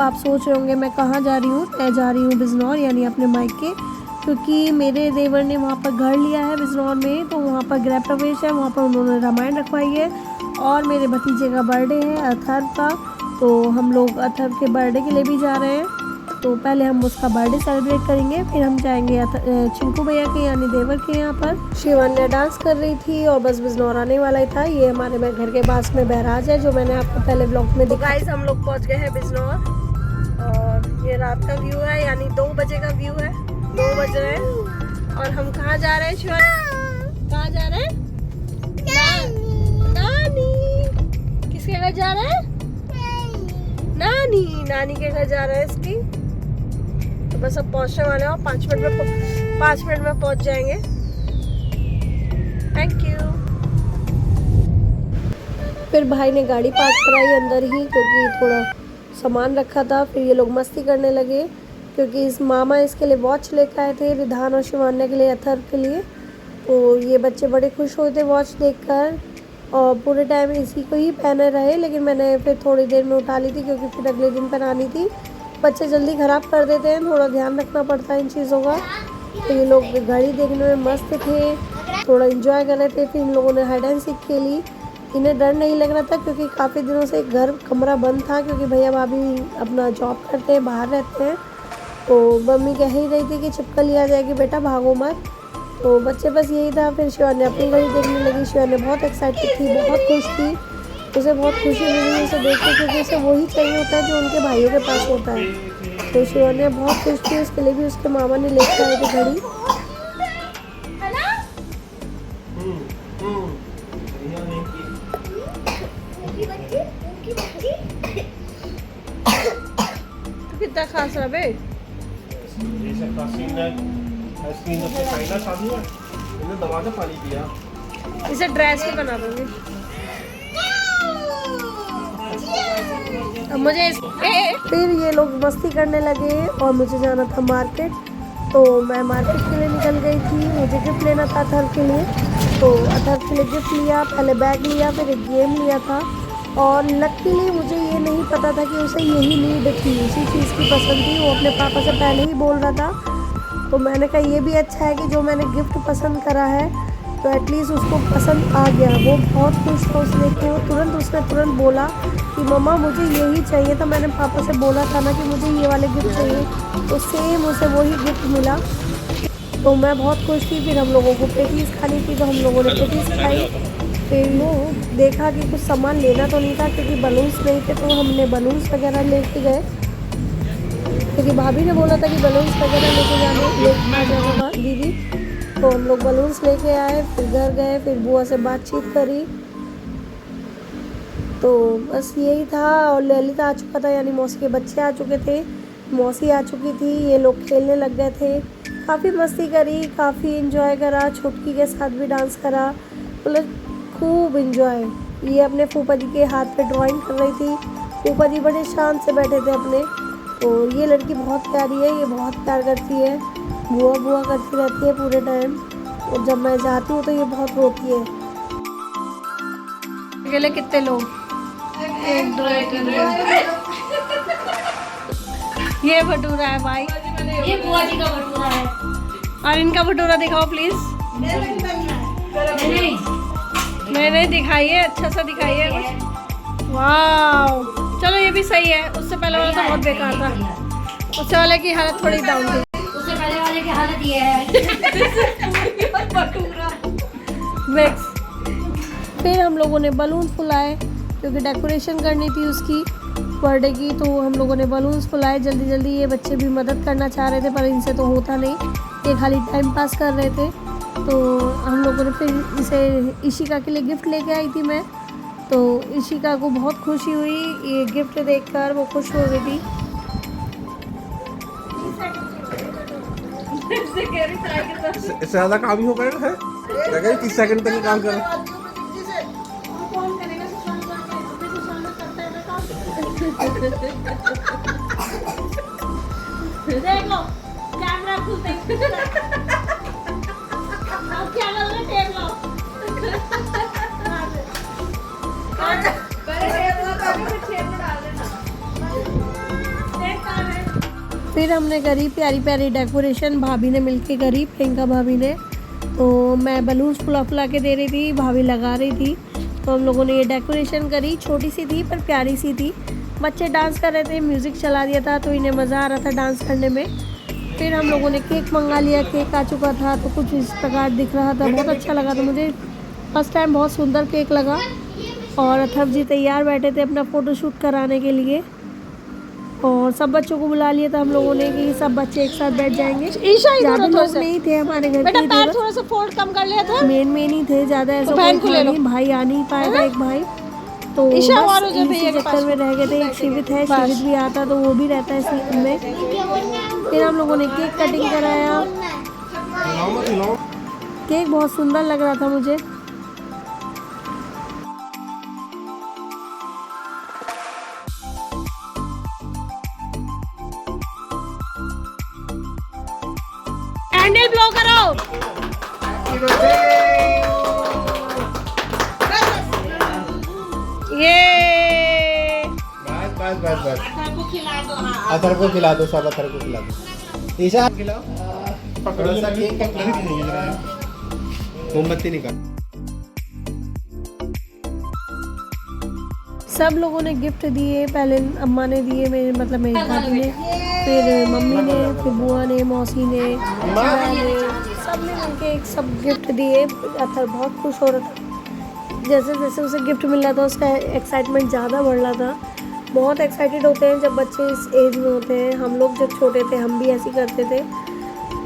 आप सोच रहे होंगे मैं कहाँ जा रही हूँ। मैं जा रही हूँ बिजनौर यानी अपने मायके, क्योंकि मेरे देवर ने वहाँ पर घर लिया है बिजनौर में, तो वहाँ पर गृह प्रवेश है, वहाँ पर उन्होंने रामायण रखवाई है और मेरे भतीजे का बर्थडे है अथर्व का, तो हम लोग अथर्व के बर्थडे के लिए भी जा रहे हैं। तो पहले हम उसका बर्थडे सेलिब्रेट करेंगे, फिर हम जाएंगे चिंकू भैया के यानी देवर के यहाँ पर। शिवान्या डांस कर रही थी और बस बिजनौर आने वाला ही था। ये हमारे घर के पास में बैराज है जो मैंने आपको पहले ब्लॉग में दिखाया। गाइस हम लोग पहुँच गए हैं बिजनौर और ये रात का व्यू है यानी 2 बजे का व्यू है, 2 बज रहे हैं। और हम कहाँ जा रहे हैं शिवान्या, कहाँ जा रहे हैं? नानी। किसके घर जा रहे हैं? नानी के घर जा रहे हैं इसकी। तो बस अब पहुंचने वाले हैं और 5 मिनट में पहुंच जाएंगे। Thank you. फिर भाई ने गाड़ी पार्क कराई अंदर ही, क्योंकि थोड़ा सामान रखा था। फिर ये लोग मस्ती करने लगे, क्योंकि इस मामा इसके लिए वॉच लेकर आए थे, रिधान और शिवान्या के लिए, अथर्व के लिए। तो ये बच्चे बड़े खुश हुए थे वॉच देखकर और पूरे टाइम इसी को ही पहने रहे। लेकिन मैंने फिर थोड़ी देर में उठा ली थी, क्योंकि फिर अगले दिन पहनानी थी। बच्चे जल्दी ख़राब कर देते हैं, थोड़ा ध्यान रखना पड़ता है इन चीज़ों का। तो ये लोग घड़ी देखने में मस्त थे, थोड़ा इन्जॉय कर रहे थे। फिर इन लोगों ने हाइड एंड सीख खेली। इन्हें डर नहीं लग रहा था, क्योंकि काफ़ी दिनों से कमरा बंद था, क्योंकि भैया भाभी अपना जॉब करते हैं, बाहर रहते हैं। तो मम्मी कह ही रही थी कि छिपकली आ जाएगी बेटा, भागो मत। तो बच्चे बस यही था। फिर शिवान्या अपनी घड़ी देखने लगी। शिवान्या बहुत एक्साइटेड थी, बहुत खुश थी, उसे बहुत खुशी मिली उसे देख के, क्योंकि उसे वही चाहिए होता है जो उनके भाइयों के पास होता है। तो शिवान्या बहुत खुश थी, उसके लिए भी उसके मामा ने लेकर आए थे घड़ी। कितना खास रहा बे? इसे ड्रेस भी बना दूंगी। मुझे फिर ये लोग मस्ती करने लगे और मुझे जाना था मार्केट। तो मैं मार्केट के लिए निकल गई थी, मुझे गिफ्ट लेना था अथर्व के लिए। तो अथर्व के लिए गिफ्ट लिया, पहले बैग लिया, फिर एक गेम लिया था। और लकीली मुझे ये नहीं पता था कि उसे यही नीड थी, उसी चीज़ की पसंद थी। वो अपने पापा से पहले ही बोल रहा था। तो मैंने कहा ये भी अच्छा है कि जो मैंने गिफ्ट पसंद करा है तो एटलीस्ट उसको पसंद आ गया। वो बहुत खुश था उसने कि उसने तुरंत बोला कि मम्मा मुझे यही चाहिए था, मैंने पापा से बोला था ना कि मुझे ये वाले गिफ्ट चाहिए। तो सेम उसे वही गिफ्ट मिला। तो मैं बहुत खुश थी। फिर हम लोगों को पेटीज खानी थी, तो हम लोगों ने पेटीज खाई। फिर वो देखा कि कुछ सामान लेना तो नहीं था, क्योंकि बलून्स नहीं थे, तो हमने बलून्स वगैरह लेके गए, क्योंकि भाभी ने बोला था कि बलून्स वगैरह लेके जाना दीदी। तो हम लोग बलून्स लेके आए, फिर घर गए, फिर बुआ से बातचीत करी। तो बस यही था। और ललिता आ चुका था, यानी मौसी के बच्चे आ चुके थे, मौसी आ चुकी थी। ये लोग खेलने लग गए थे, काफ़ी मस्ती करी, काफ़ी इन्जॉय करा। छुटकी के साथ भी डांस करा, मतलब खूब इन्जॉय। ये अपने फूफा जी के हाथ पे ड्राइंग कर रही थी। फूफा जी बड़े शांत से बैठे थे अपने। तो ये लड़की बहुत प्यारी है, ये बहुत प्यार करती है, बुआ बुआ करती रहती है पूरे टाइम। और जब मैं जाती हूँ तो ये बहुत रोती है। अकेले कितने लोग? 1 2 3 ये भटूरा है भाई, ये बुआ जी का भटूरा है। और इनका भटूरा दिखाओ प्लीज। मैंने दिखाइए, अच्छा सा दिखाइए कुछ। वाह चलो ये भी सही है। उससे पहले वाला तो बहुत बेकार था, उससे वाले की हालत थोड़ी डाउन थी। उससे पहले वाले की हालत ये है भटूरा मिक्स। फिर हम लोगों ने बलून फुलाए, क्योंकि डेकोरेशन करनी थी उसकी बर्थडे की। तो हम लोगों ने बलून्स फुलाए जल्दी जल्दी। ये बच्चे भी मदद करना चाह रहे थे, पर इनसे तो होता नहीं, ये खाली टाइम पास कर रहे थे। तो हम लोगों ने फिर इसे इशिका के लिए गिफ्ट लेके आई थी मैं। तो इशिका को बहुत खुशी हुई ये गिफ्ट देखकर, वो खुश हो गई थी। इससे ज़्यादा काम ही हो पाएगा है, 30 सेकंड तक काम कर। देखो कैमरा खुलते अब क्या लग रहा है? टेप लो पहले टेप लो, फिर टेप में डाल देना। फिर हमने करी प्यारी प्यारी डेकोरेशन, भाभी ने मिलके करी, प्रियंका भाभी ने। तो मैं बलून्स फुला फुला के दे रही थी, भाभी लगा रही थी। तो हम लोगों ने ये डेकोरेशन करी, छोटी सी थी पर प्यारी सी थी। बच्चे डांस कर रहे थे, म्यूज़िक चला दिया था तो इन्हें मज़ा आ रहा था डांस करने में। फिर हम लोगों ने केक मंगा लिया, केक आ चुका था तो कुछ इस प्रकार दिख रहा था, बहुत अच्छा लगा था मुझे। फर्स्ट टाइम बहुत सुंदर केक लगा। और अथर्व जी तैयार बैठे थे अपना फ़ोटोशूट कराने के लिए, और सब बच्चों को बुला लिया था हम लोगों ने कि सब बच्चे एक साथ बैठ जाएंगे। ज़्यादा लोग नहीं थे हमारे घर के, थोड़ा सा फोल्ड कम कर लिया था। मेन ही थे, ज़्यादा ऐसा कोई था नहीं। भाई आ नहीं पाया था, एक भाई तो बस इसी चक्कर में रह गए थे। एक शिवित है, शिवित भी आता तो वो भी रहता है सीट में। फिर हम लोगों ने केक कटिंग कराया। केक बहुत सुंदर लग रहा था मुझे। कैंडल ब्लो करो। ये बस अथर को खिला दो, सब अथर को खिला दो। ईशा खिलाओ, थोड़ा सा केक मोमबत्ती निकाल। सब लोगों ने गिफ्ट दिए, पहले अम्मा ने दिए, मेरे मतलब मेरी दादी ने, फिर मम्मी ने, फिर बुआ ने, मौसी ने, सब ने मिलके एक सब गिफ्ट दिए। अथर बहुत खुश हो रहा था, जैसे जैसे उसे गिफ्ट मिल रहा था उसका एक्साइटमेंट ज़्यादा बढ़ रहा था। बहुत एक्साइटेड होते हैं जब बच्चे इस एज में होते हैं। हम लोग जब छोटे थे हम भी ऐसे करते थे।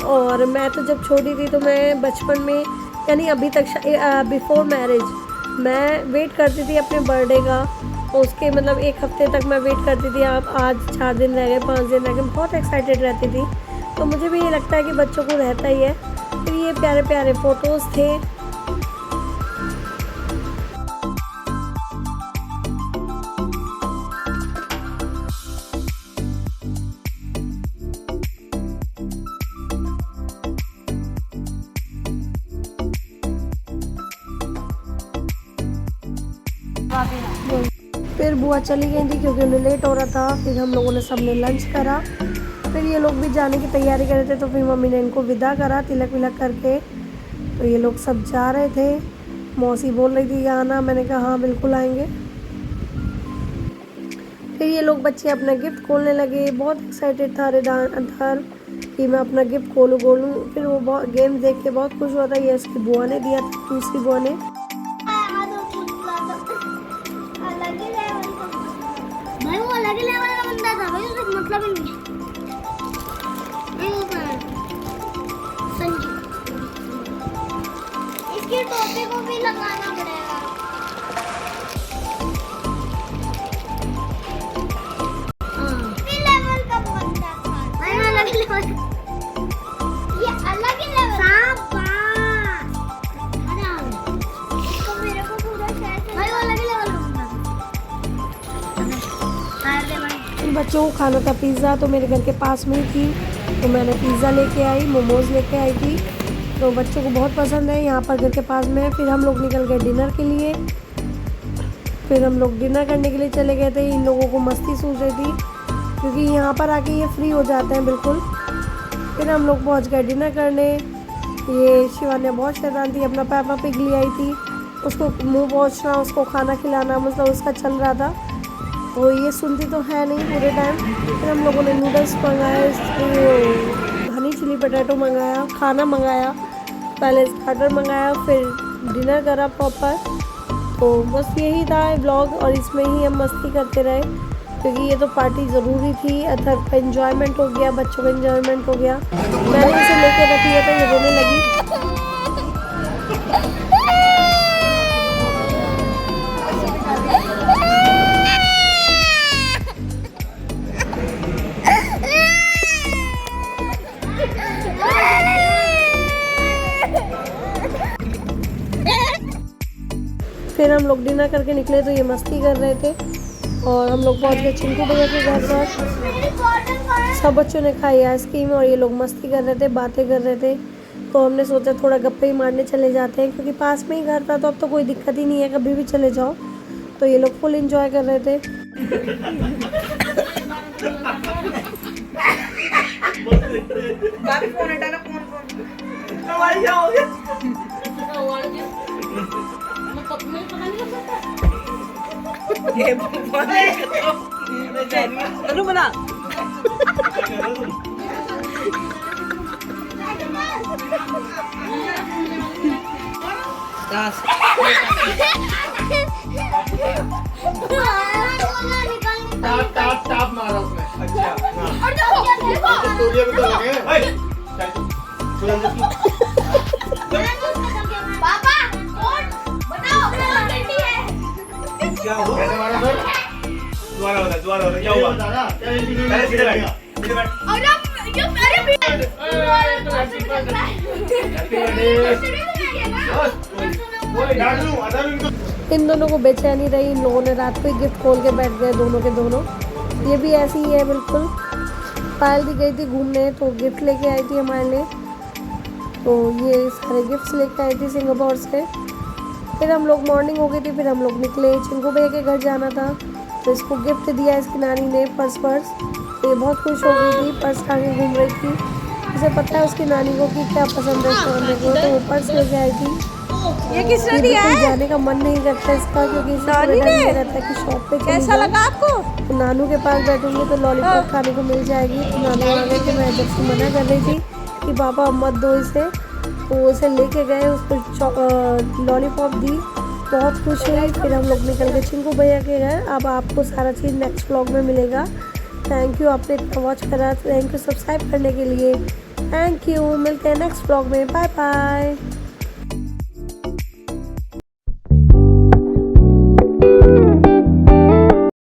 और मैं तो जब छोटी थी तो मैं बचपन में, यानी अभी तक बिफोर मैरिज, मैं वेट करती थी अपने बर्थडे का। उसके मतलब एक हफ्ते तक मैं वेट करती थी। आप आज 4 दिन रह गए, 5 दिन रह गए, बहुत एक्साइटेड रहती थी। तो मुझे भी ये लगता है कि बच्चों को रहता ही है। फिर ये प्यारे प्यारे फ़ोटोज़ थे। फिर बुआ चली गई थी क्योंकि उन्हें लेट हो रहा था। फिर हम लोगों ने सबने लंच करा। फिर ये लोग भी जाने की तैयारी कर रहे थे तो फिर मम्मी ने इनको विदा करा तिलक विलक करके। तो ये लोग सब जा रहे थे। मौसी बोल रही थी आना, मैंने कहा हाँ बिल्कुल आएंगे। फिर ये लोग बच्चे अपना गिफ्ट खोलने लगे। बहुत एक्साइटेड था अथर कि मैं अपना गिफ्ट खोलूँ। फिर वो बहुत गेम देख के बहुत खुश हुआ था। ये उसकी बुआ ने दिया था, दूसरी बुआ ने। भाई वो अलग ही लेवल का बंदा था भाई, उसका मतलब ही नहीं है। संजू, इसकी टोपी को भी लगाना पड़ेगा। ये लेवल का बंदा था भाई, वो अलग ही लेवल, ये अलग ही लेवल। शाबाश, इसको मेरे को पूरा शेयर भाई, वो अलग ही लेवल का बंदा था। बच्चों को खाना था पिज़्ज़ा, तो मेरे घर के पास में ही थी तो मैंने पिज़्ज़ा लेके आई, मोमोज़ लेके आई थी। तो बच्चों को बहुत पसंद है, यहाँ पर घर के पास में है। फिर हम लोग निकल गए डिनर के लिए। फिर हम लोग डिनर करने के लिए चले गए थे। इन लोगों को मस्ती सूझ रही थी क्योंकि यहाँ पर आके ये फ्री हो जाते हैं बिल्कुल। फिर हम लोग पहुँच गए डिनर करने। ये शिवान्या बहुत शैतान थी, अपना पेपा पिग ले आई थी, उसको मुँह पोंछना, उसको खाना खिलाना, मतलब उसका चल रहा था। तो ये सुनती तो है नहीं पूरे टाइम। फिर हम लोगों ने नूडल्स मंगाए, हनी चिली पटेटो मंगाया, खाना मंगाया, पहले स्टार्टर मंगाया, फिर डिनर करा प्रॉपर। तो बस यही था व्लॉग और इसमें ही हम मस्ती करते रहे क्योंकि ये तो पार्टी ज़रूरी थी। अथर का एंजॉयमेंट हो गया, बच्चों का एंजॉयमेंट हो गया। मैंने इसे लेके रख लिया था, ये रोने लगी। फिर हम लोग डिनर करके निकले तो ये मस्ती कर रहे थे और हम लोग पहुंच गए चिंटू भैया के घर पर। सब बच्चों ने खाई आइसक्रीम और ये लोग मस्ती कर रहे थे, बातें कर रहे थे। तो हमने सोचा थोड़ा गप्पे ही मारने चले जाते हैं क्योंकि पास में ही घर था तो अब तो कोई दिक्कत ही नहीं है, कभी भी चले जाओ। तो ये लोग फुल एंजॉय कर रहे थे। बाकी फोन हटाना फोन हमारी क्या हो गया ये अनु बना टाप मारा उसने। अच्छा और देखो स्टूडियो भी तो लगे। पापा कौन बताओ गलती है क्या हुआ कैसे मारा सर? दोबारा होता क्या हुआ दादा पहले सीधे बैठ सीधे बैठ और अब ये मेरे भी डाल लूं आधा भी इनको इन दोनों को बेचैनी रही, इन लोगों ने रात को ही गिफ्ट खोल के बैठ गए दोनों के दोनों। ये भी ऐसी ही है बिल्कुल। पायल भी गई थी घूमने तो गिफ्ट लेके आई थी हमारे लिए, तो ये सारे गिफ्ट्स लेके आई थी सिंगापुर से। फिर हम लोग मॉर्निंग हो गई थी, फिर हम लोग निकले, चिंकू भैया के घर जाना था तो इसको गिफ्ट दिया इसकी नानी ने, पर्स। तो ये बहुत खुश हो गई थी, पर्स आगे घूम रही थी। उसे पता है उसकी नानी को कि क्या पसंद है करने को, तो वो पर्स लेके आई थी। ये किसने दिया बिल्कुल है? जाने का मन नहीं करता इसका, क्योंकि इसे नानी थोड़ा ने? डर रहता है कि शॉप पे चली कैसा जाए। लगा आपको? तो नानू के पास बैठूंगी तो लॉलीपॉप खाने को मिल जाएगी। तो नानू आ गए थे, मैं जब से मना कर रही थी कि पापा मत दो इसे, तो वो इसे लेके गए, उसको लॉलीपॉप दी, बहुत खुश हुई। फिर हम लोग निकल गए चिंकू भैया के घर। अब आपको सारा चीज़ नेक्स्ट व्लॉग में मिलेगा। थैंक यू आपने इतना वॉच करा, थैंक यू सब्सक्राइब करने के लिए, थैंक यू। मिलते हैं नेक्स्ट व्लॉग में, बाय बाय।